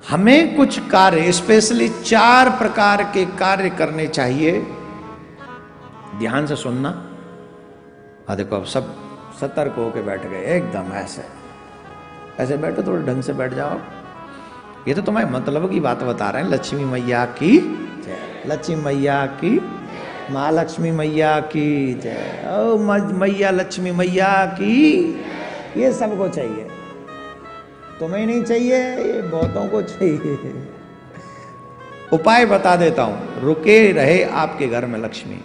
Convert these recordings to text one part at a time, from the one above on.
हमें कुछ कार्य, स्पेशली 4 प्रकार के कार्य करने चाहिए। ध्यान से सुनना। देखो अब सब सतर्क होके बैठ गए एकदम, ऐसे ऐसे बैठो, थोड़े ढंग से बैठ जाओ। ये तो तुम्हारे मतलब की बात बता रहे हैं। लक्ष्मी मैया की जय, लक्ष्मी मैया की, महालक्ष्मी मैया की जय, ओ मैया लक्ष्मी मैया की। ये सबको चाहिए, तुम्हें नहीं चाहिए, ये बहुतों को चाहिए। उपाय बता देता हूं, रुके रहे आपके घर में लक्ष्मी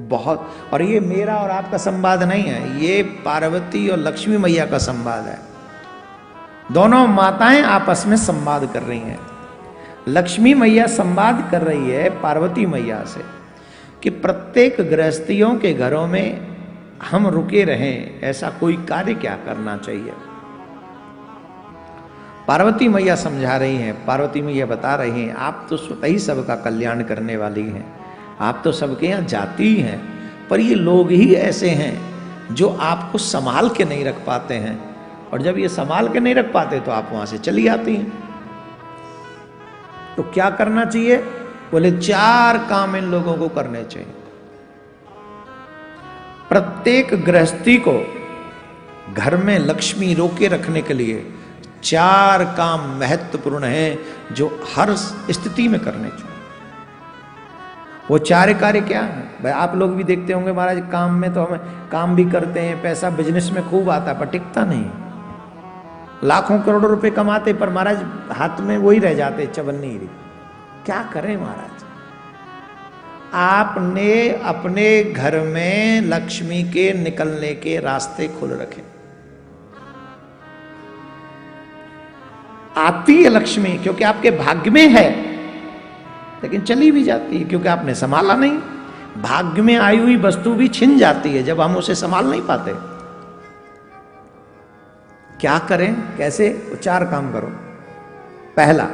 बहुत। और ये मेरा और आपका संवाद नहीं है, ये पार्वती और लक्ष्मी मैया का संवाद है। दोनों माताएं आपस में संवाद कर रही हैं। लक्ष्मी मैया संवाद कर रही है पार्वती मैया से कि प्रत्येक गृहस्थियों के घरों में हम रुके रहें, ऐसा कोई कार्य क्या करना चाहिए। पार्वती मैया समझा रही हैं, पार्वती मैया बता रही हैं, आप तो स्वतः ही सबका कल्याण करने वाली हैं, आप तो सबके यहाँ जाती हैं, पर ये लोग ही ऐसे हैं जो आपको संभाल के नहीं रख पाते हैं, और जब ये संभाल के नहीं रख पाते तो आप वहां से चली आती हैं। तो क्या करना चाहिए? बोले 4 काम इन लोगों को करने चाहिए। प्रत्येक गृहस्थी को घर में लक्ष्मी रोके रखने के लिए 4 काम महत्वपूर्ण हैं जो हर स्थिति में करने चाहिए। वो 4 कार्य क्या है भाई? आप लोग भी देखते होंगे महाराज, काम में तो हमें काम भी करते हैं, पैसा बिजनेस में खूब आता है, पर टिकता नहीं। लाखों करोड़ों रुपए कमाते, पर महाराज हाथ में वही रह जाते, चवन्नी ही। क्या करें महाराज? आपने अपने घर में लक्ष्मी के निकलने के रास्ते खोल रखे। आती है लक्ष्मी क्योंकि आपके भाग्य में है, लेकिन चली भी जाती है क्योंकि आपने संभाला नहीं। भाग्य में आई हुई वस्तु भी छिन जाती है जब हम उसे संभाल नहीं पाते। क्या करें, कैसे? 4 काम करो। पहला,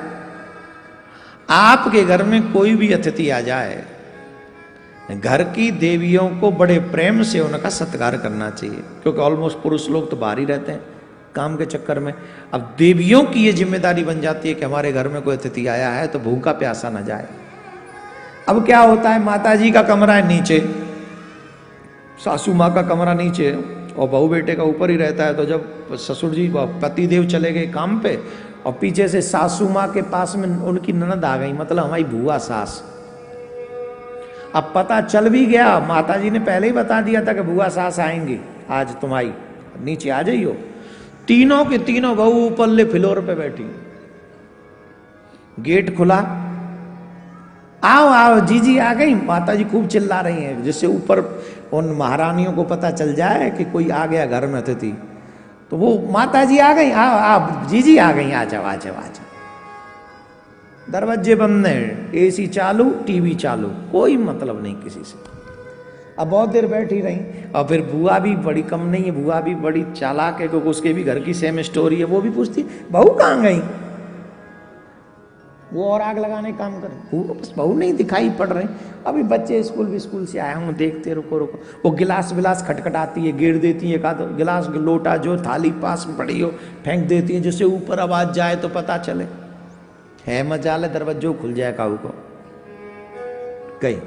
आपके घर में कोई भी अतिथि आ जाए, घर की देवियों को बड़े प्रेम से उनका सत्कार करना चाहिए, क्योंकि ऑलमोस्ट पुरुष लोग तो बाहर ही रहते हैं काम के चक्कर में। अब देवियों की ये जिम्मेदारी बन जाती है कि हमारे घर में कोई अतिथि आया है तो भूखा प्यासा न जाए। अब क्या होता है, माता जी का कमरा है नीचे, सासू माँ का कमरा नीचे और बहू बेटे का ऊपर ही रहता है। तो जब ससुर जी पति देव चले गए काम पे और पीछे से सासू माँ के पास में उनकी ननद आ गई, मतलब हमारी बुआ सास। अब पता चल भी गया, माता जी ने पहले ही बता दिया था कि बुआ सास आएंगी आज, तुम्हारी नीचे आ जाइयो। तीनों के तीनों बहू ऊपरले फ्लोर पे बैठी, गेट खुला, आओ आओ जीजी आ गई। माता जी खूब चिल्ला रही हैं, जिससे ऊपर उन महारानियों को पता चल जाए कि कोई आ गया घर में अतिथि। तो वो माता जी आ गई, आओ आओ जीजी आ गई, आ जाओ आ जाओ आ जाओ। दरवाजे बंद है, एसी चालू, टीवी चालू, कोई मतलब नहीं किसी से। अब बहुत देर बैठी रही, और फिर बुआ भी बड़ी कम नहीं है, बुआ भी बड़ी चालाक है, क्योंकि उसके भी घर की सेम स्टोरी है। वो भी पूछती बहू कहाँ गई, वो और आग लगाने काम कर, बस बहू नहीं दिखाई पड़ रहे। अभी बच्चे स्कूल से आया हूँ, देखते रुको रुको। वो गिलास विलास खटखटाती है, गिर देती है, एक गिलास लोटा जो थाली पास में पड़ी हो फेंक देती है, जिससे ऊपर आवाज जाए तो पता चले। है मजाल, दरवाजो खुल जाए काऊ को। गई।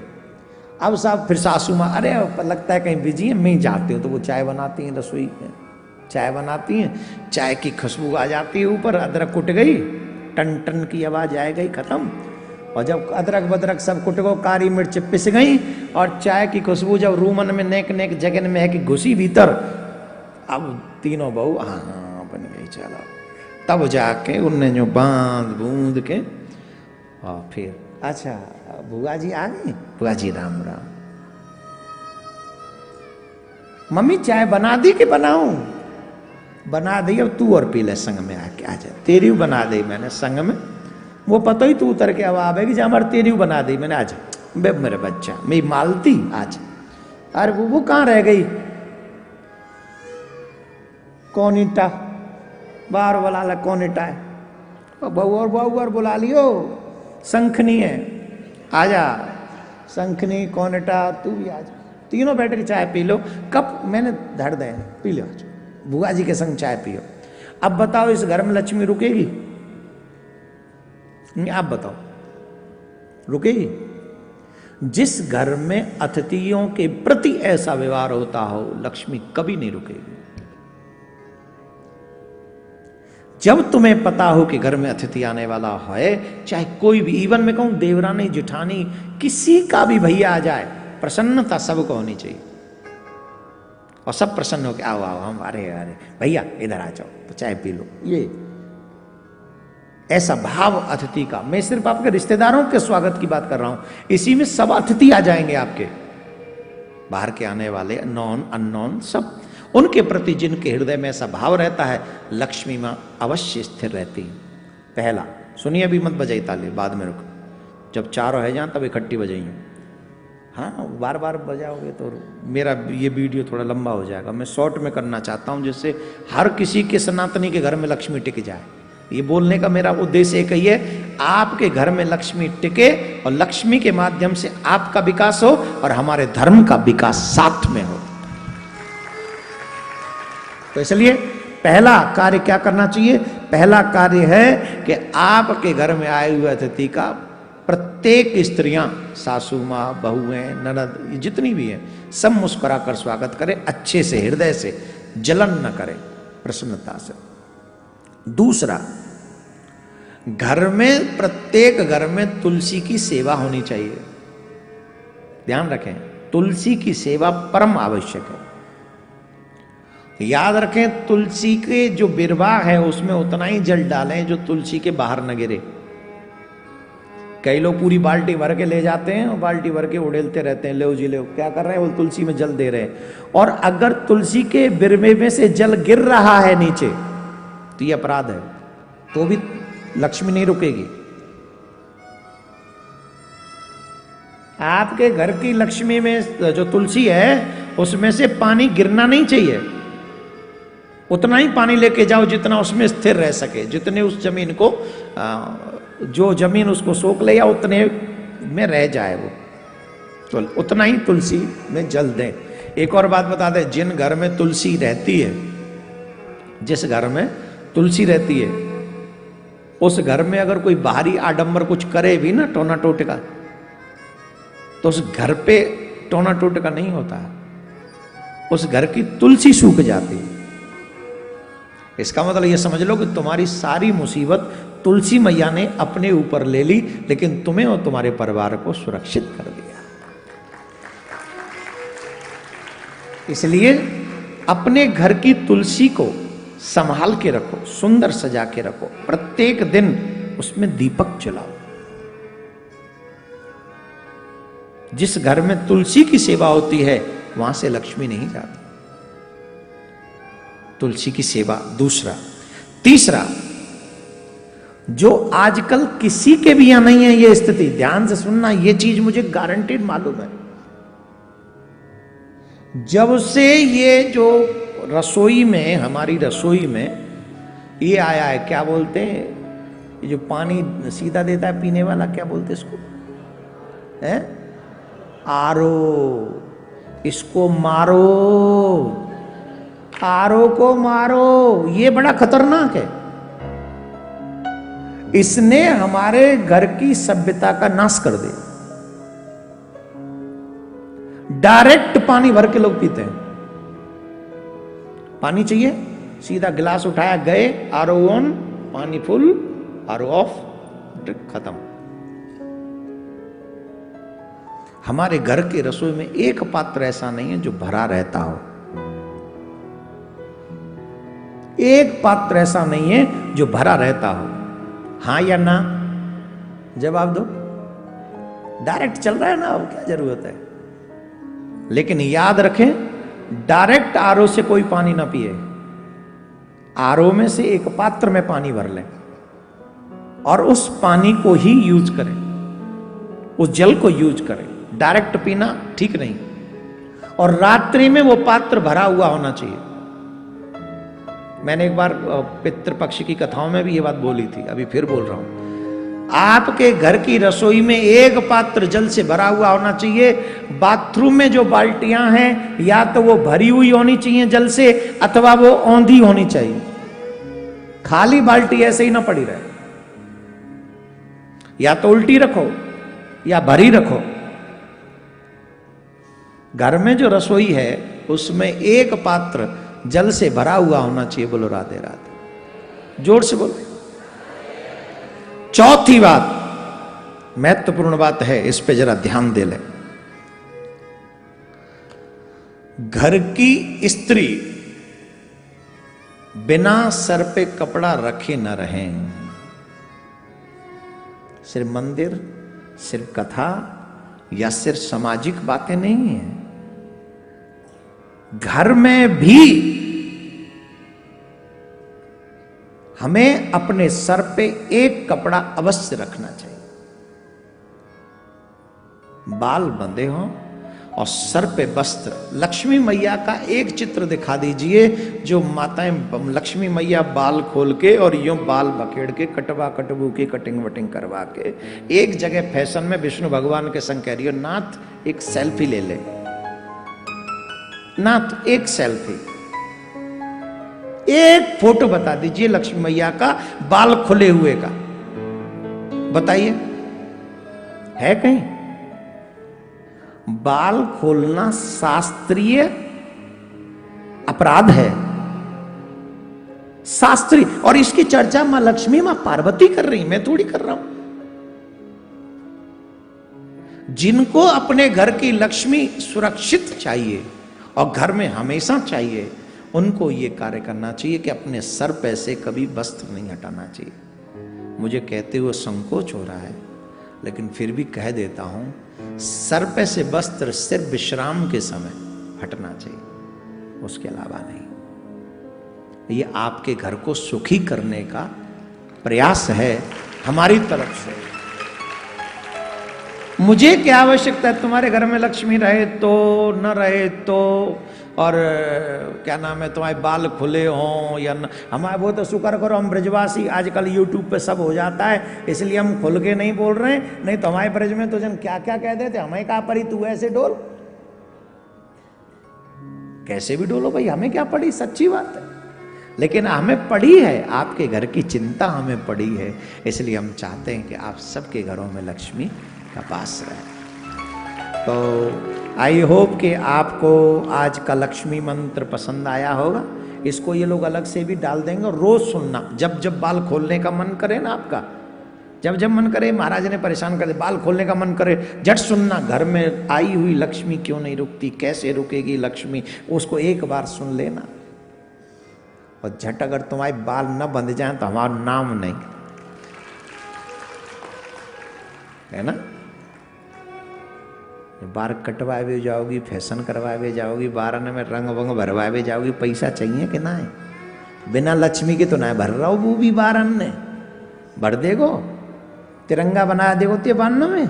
अब साहब फिर सासू माँ, अरे लगता है कहीं बिजी है, मैं जाती हूँ। तो वो चाय बनाती हैं, रसोई में चाय बनाती हैं, चाय की खुशबू आ जाती है ऊपर, अदरक कुट गई, टन टन की आवाज आ गई, खत्म। और जब अदरक बदरक सब कुट गो, काली मिर्च पिस गई, और चाय की खुशबू जब रूमन में नेक नेक जगन में है कि घुसी भीतर, अब तीनों बहू हाँ बन गई। चलो तब जाके उनने जो बांध बूंद के, और फिर अच्छा बुआ जी आ गई, बुआ जी राम राम। मम्मी चाय बना दी कि बनाऊं? बना दी, अब तू और पी ले संग में आके, आ जा। तेरी बना दी मैंने संग में, वो पता ही तू उतर के अब आवेगी, जा हमारी तेरी बना दी मैंने, आज बे मेरे बच्चा मेरी मालती आज। अरे वो कहाँ रह गई? कौन ईटा बार बुला ला, कौन ईटा है? बहू और बुला लियो, शंखनी है, आजा शंखनी, कौन ईटा, तू भी आजा। तीनों बैठ के चाय पी लो, कप मैंने धर दे, पी लो, बुआ जी के संग चाय पियो। अब बताओ इस घर में लक्ष्मी रुकेगी? आप बताओ, रुकेगी? जिस घर में अतिथियों के प्रति ऐसा व्यवहार होता हो, लक्ष्मी कभी नहीं रुकेगी। जब तुम्हें पता हो कि घर में अतिथि आने वाला है, चाहे कोई भी, इवन मैं कहूं देवरानी जेठानी किसी का भी भैया आ जाए, प्रसन्नता सबको होनी चाहिए और सब प्रसन्न हो के आओ आओ, हम अरे अरे भैया इधर आ जाओ तो चाय पी लो, ये ऐसा भाव अतिथि का। मैं सिर्फ आपके रिश्तेदारों के स्वागत की बात कर रहा हूं, इसी में सब अतिथि आ जाएंगे आपके, बाहर के आने वाले, नॉन अननोन, सब उनके प्रति जिनके हृदय में ऐसा भाव रहता है, लक्ष्मी मां अवश्य स्थिर रहती है। पहला, सुनिए अभी मत बजाई ताली, बाद में रुक, जब चारों है जान तब इकट्ठी बजाइए। हाँ, बार बार बजाओगे तो मेरा ये वीडियो थोड़ा लंबा हो जाएगा। मैं शॉर्ट में करना चाहता हूं जिससे हर किसी के सनातनी के घर में लक्ष्मी टिक जाए। ये बोलने का मेरा उद्देश्य एक ही है, आपके घर में लक्ष्मी टिके और लक्ष्मी के माध्यम से आपका विकास हो और हमारे धर्म का विकास साथ में हो। तो इसलिए पहला कार्य क्या करना चाहिए? पहला कार्य है कि आपके घर में आए हुए अतिथि का प्रत्येक स्त्रियां, सासू माँ, बहुएं, ननद, जितनी भी हैं, सब मुस्कुरा कर स्वागत करें, अच्छे से, हृदय से, जलन न करें, प्रसन्नता से। दूसरा, घर में, प्रत्येक घर में तुलसी की सेवा होनी चाहिए। ध्यान रखें, तुलसी की सेवा परम आवश्यक है। याद रखें, तुलसी के जो बिरवा है उसमें उतना ही जल डालें जो तुलसी के बाहर न गिरे। कई लोग पूरी बाल्टी भर के ले जाते हैं और बाल्टी भर के उड़ेलते रहते हैं, ले जी ले, क्या कर रहे हैं? वो तुलसी में जल दे रहे हैं। और अगर तुलसी के बिरवे में से जल गिर रहा है नीचे तो ये अपराध है, तो भी लक्ष्मी नहीं रुकेगी। आपके घर की लक्ष्मी में जो तुलसी है उसमें से पानी गिरना नहीं चाहिए। उतना ही पानी लेके जाओ जितना उसमें स्थिर रह सके, जितने उस जमीन को, जो जमीन उसको सोख ले या उतने में रह जाए वो, तो उतना ही तुलसी में जल दें। एक और बात बता दें, जिन घर में तुलसी रहती है, जिस घर में तुलसी रहती है, उस घर में अगर कोई बाहरी आडंबर कुछ करे भी ना, टोना टोटका, तो उस घर पे टोना टोटका नहीं होता है, उस घर की तुलसी सूख जाती है। इसका मतलब ये समझ लो कि तुम्हारी सारी मुसीबत तुलसी मैया ने अपने ऊपर ले ली, लेकिन तुम्हें और तुम्हारे परिवार को सुरक्षित कर दिया। इसलिए अपने घर की तुलसी को संभाल के रखो, सुंदर सजा के रखो, प्रत्येक दिन उसमें दीपक जलाओ। जिस घर में तुलसी की सेवा होती है वहां से लक्ष्मी नहीं जाती। तुलसी की सेवा। दूसरा, तीसरा, जो आजकल किसी के भी यहां नहीं है ये स्थिति, ध्यान से सुनना, ये चीज मुझे गारंटेड मालूम है। जब से ये जो रसोई में, हमारी रसोई में ये आया है, क्या बोलते हैं, ये जो पानी सीधा देता है पीने वाला, क्या बोलते हैं इसको? है आरो। इसको मारो, आरो को मारो, ये बड़ा खतरनाक है। इसने हमारे घर की सभ्यता का नाश कर दिया। डायरेक्ट पानी भर के लोग पीते हैं। पानी चाहिए, सीधा गिलास उठाया, गए, आरो ऑन, पानी फुल, आरो ऑफ, ड्रिंक खत्म। हमारे घर के रसोई में एक पात्र ऐसा नहीं है जो भरा रहता हो। एक पात्र ऐसा नहीं है जो भरा रहता हो। हां या ना जवाब दो। डायरेक्ट चल रहा है ना, अब क्या जरूरत है। लेकिन याद रखें, डायरेक्ट आरओ से कोई पानी ना पिए। आरओ में से एक पात्र में पानी भर लें और उस पानी को ही यूज करें, उस जल को यूज करें। डायरेक्ट पीना ठीक नहीं। और रात्रि में वो पात्र भरा हुआ होना चाहिए। मैंने एक बार पितृपक्ष की कथाओं में भी ये बात बोली थी, अभी फिर बोल रहा हूं। आपके घर की रसोई में एक पात्र जल से भरा हुआ होना चाहिए। बाथरूम में जो बाल्टियां हैं, या तो वो भरी हुई होनी चाहिए जल से, अथवा वो औंधी होनी चाहिए। खाली बाल्टी ऐसे ही ना पड़ी रहे। या तो उल्टी रखो या भरी रखो। घर में जो रसोई है उसमें एक पात्र जल से भरा हुआ होना चाहिए। बोलो राधे राधे, जोर से बोलो। चौथी बात, महत्वपूर्ण बात है, इस पे जरा ध्यान दे ले। घर की स्त्री बिना सर पे कपड़ा रखे न रहें। सिर्फ मंदिर, सिर्फ कथा या सिर्फ सामाजिक बातें नहीं है, घर में भी हमें अपने सर पे एक कपड़ा अवश्य रखना चाहिए। बाल बंधे हों और सर पे वस्त्र। लक्ष्मी मैया का एक चित्र दिखा दीजिए जो माताएं लक्ष्मी मैया बाल खोल के और यूं बाल बखेड़ के कटवा कटबू की कटिंग वटिंग करवा के एक जगह फैशन में विष्णु भगवान के संग कह रही हो, नाथ एक सेल्फी ले ले, नाथ एक सेल्फी, एक फोटो बता दीजिए लक्ष्मी मैया का बाल खुले हुए का, बताइए है कहीं? बाल खोलना शास्त्रीय अपराध है, शास्त्रीय। और इसकी चर्चा मां लक्ष्मी मां पार्वती कर रही, मैं थोड़ी कर रहा हूं। जिनको अपने घर की लक्ष्मी सुरक्षित चाहिए और घर में हमेशा चाहिए, उनको यह कार्य करना चाहिए कि अपने सर पे से कभी वस्त्र नहीं हटाना चाहिए। मुझे कहते हुए संकोच हो रहा है, लेकिन फिर भी कह देता हूं, सर पे से वस्त्र सिर्फ विश्राम के समय हटना चाहिए, उसके अलावा नहीं। ये आपके घर को सुखी करने का प्रयास है हमारी तरफ से। मुझे क्या आवश्यकता है तुम्हारे घर में लक्ष्मी रहे तो न रहे तो, और क्या नाम है, तुम्हारे बाल खुले हों या न। हमारे वो तो शुक्र करो हम ब्रजवासी, आजकल यूट्यूब पे सब हो जाता है, इसलिए हम खुल के नहीं बोल रहे हैं। नहीं तो हमारे ब्रज में तो जन क्या क्या कह देते, हमें कहा पड़ी तू ऐसे डोल, कैसे भी डोलो भाई, हमें क्या पड़ी, सच्ची बात है। लेकिन हमें पड़ी है, आपके घर की चिंता हमें पड़ी है, इसलिए हम चाहते हैं कि आप सबके घरों में लक्ष्मी का वास रहे। तो आई होप कि आपको आज का लक्ष्मी मंत्र पसंद आया होगा। इसको ये लोग अलग से भी डाल देंगे और रोज सुनना, जब जब बाल खोलने का मन करे ना आपका, जब जब मन करे, महाराज ने परेशान कर दे, बाल खोलने का मन करे, झट सुनना, घर में आई हुई लक्ष्मी क्यों नहीं रुकती, कैसे रुकेगी लक्ष्मी, उसको एक बार सुन लेना। और झट अगर तुम्हारे बाल न बंध जाए तो हमारा नाम नहीं, है ना। बार कटवाए भी जाओगी, फैशन करवाए भी जाओगी, बारन में रंग वंग भरवाए भी जाओगी, पैसा चाहिए कि ना है? बिना लक्ष्मी के तो ना भर रहा हो, वो भी बारन ने भर देगो, तिरंगा बना देगो ते बान में।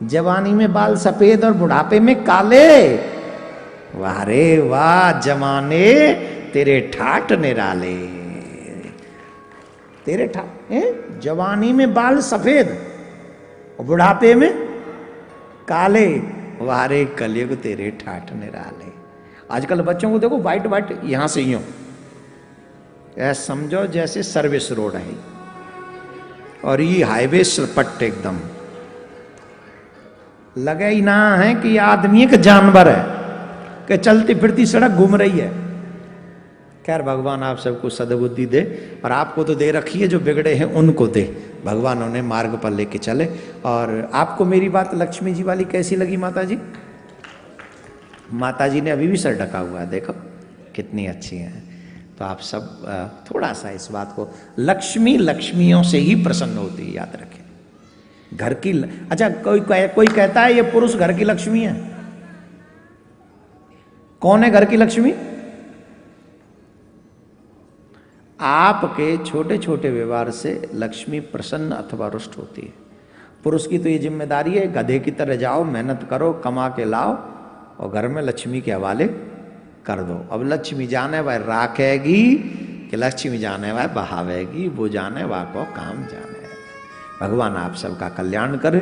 जवानी में बाल सफेद और बुढ़ापे में काले, वाह रे वाह जमाने तेरे ठाट निराले, तेरे ठाट। जवानी में बाल सफेद और बुढ़ापे में काले, वारे कलयुग तेरे ठाठ निराले। आजकल बच्चों को देखो वाइट वाइट, यहां से यूं, ऐसा समझो जैसे सर्विस रोड है और ये हाईवे पट्टे एकदम लगे ही ना है कि आदमी एक जानवर है कि चलती फिरती सड़क घूम रही है। खैर भगवान आप सबको सद्बुद्धि दे, और आपको तो दे रखी है, जो बिगड़े हैं उनको दे, भगवान उन्हें मार्ग पर लेके चले। और आपको मेरी बात लक्ष्मी जी वाली कैसी लगी माता जी? माता जी ने अभी भी सर ढका हुआ है, देखो कितनी अच्छी है। तो आप सब थोड़ा सा इस बात को, लक्ष्मी लक्ष्मियों से ही प्रसन्न होती है, याद रखें। घर की अच्छा कोई कहता है ये पुरुष घर की लक्ष्मी है। कौन है घर की लक्ष्मी? आपके छोटे छोटे व्यवहार से लक्ष्मी प्रसन्न अथवा रुष्ट होती है। पुरुष की तो ये जिम्मेदारी है, गधे की तरह जाओ, मेहनत करो, कमा के लाओ और घर में लक्ष्मी के हवाले कर दो। अब लक्ष्मी जाने वह राखेगी कि लक्ष्मी जाने वह बहावेगी, वो जाने वह को काम जाने। भगवान आप सबका कल्याण करे।